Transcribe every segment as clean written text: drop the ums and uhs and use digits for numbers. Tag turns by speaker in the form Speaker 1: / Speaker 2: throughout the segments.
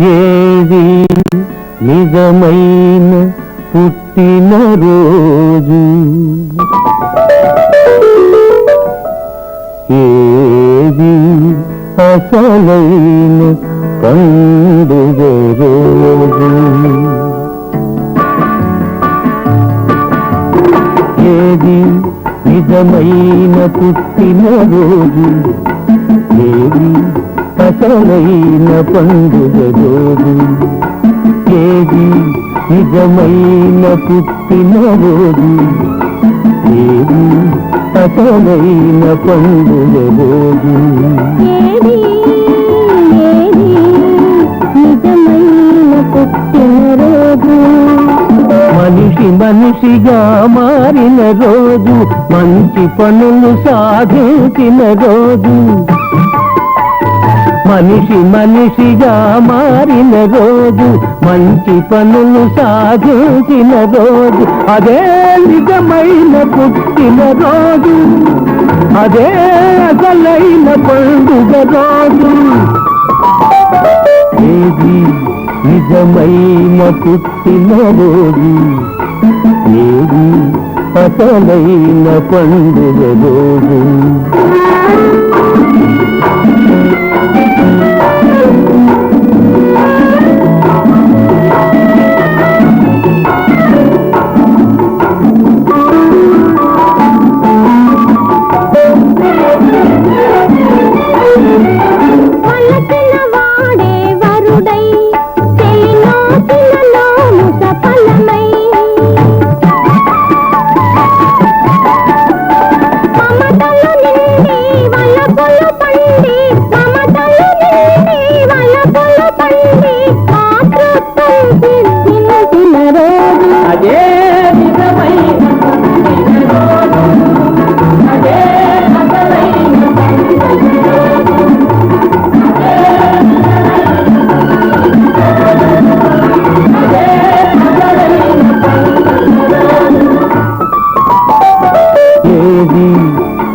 Speaker 1: ఏది నిజమైన పుట్టినరోజు, ఏది అసలైన పండుగ రోజు, ఏది నిజమైన పుట్టినరోజు, ఏది అసలైన పండుగ రోజు, ఏది నిజమైన పుట్టినరోజు, ఏది అసలైన పండుగ రోజు,
Speaker 2: ఏది నిజమైన పుట్టినరోజు,
Speaker 1: మనిషి మనిషిగా మారిన రోజు, మంచి పనులు సాధించిన రోజు, మనిషి మనిషిగా మారిన రోజు, మంచి పనులు సాధించిన రోజు, అదే నిజమైన పుట్టిన రోజు, అదే అసలైన పండుగ రోజు, ఏది నిజమైన పుట్టిన రోజు, ఏది అసలైన పండుగ రోజు.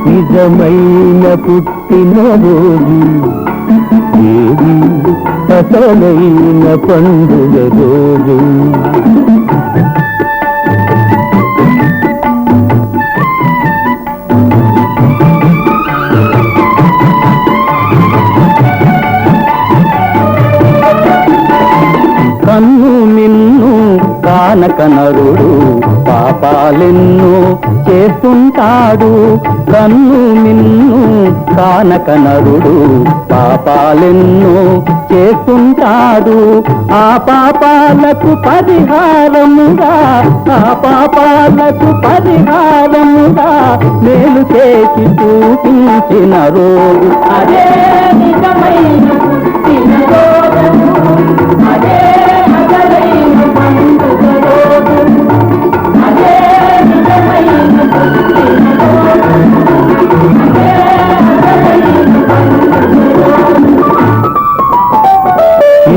Speaker 1: నిజమైన పుట్టిన రోజు, ఏది అసలైన పండుగ రోజు, కన్ను నిన్ను కానక నరుడు పాపాలెన్నో చేస్తుంటాడు, కన్ను నిన్ను కానక నరుడు పాపాలెన్నో చేస్తుంటాడు, ఆ పాపాలకు పరిహారముగా, ఆ పాపాలకు పరిహారముగా మేలు చేసి చూపించిన రోజు, అదే నిజమైన పుట్టిన రోజు, అదే అసలైన పండుగ రోజు, అదే నిజమైన పుట్టిన రోజు, అదే అసలైన పండుగ రోజు,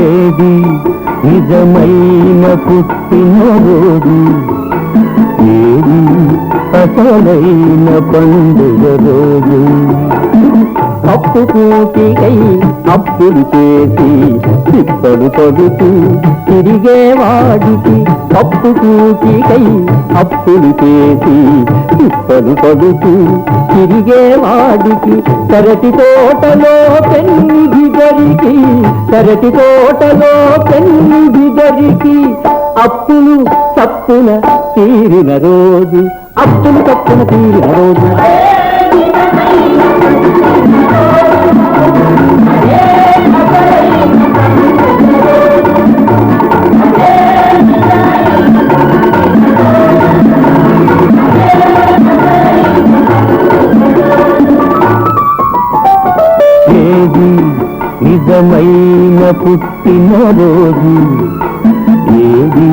Speaker 1: ఏది నిజమైన పుట్టిన రోజు, ఏది అసలైన పండుగ రోజు, అప్పు కూటికై అప్పులు చేసి తిప్పలు పడుతూ తిరిగేవాడికి, అప్పు కూటికై అప్పులు చేసి తిప్పలు పడుతూ తిరిగేవాడికి, సరటి తోటలో పెన్నిధి దొరికి, సరటి తోటలో పెన్నిధి దొరికి, అప్పులు తప్పున తీరిన రోజు, అప్పులు తప్పున తీరిన రోజు, ఏది నిజమైన పుట్టిన రోజు, ఏది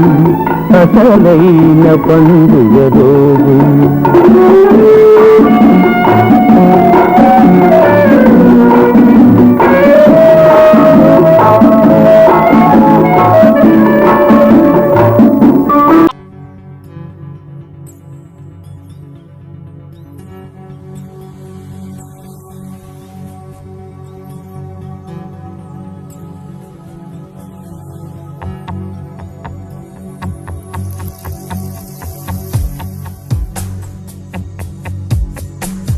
Speaker 1: అసలైన పండుగ రోజు.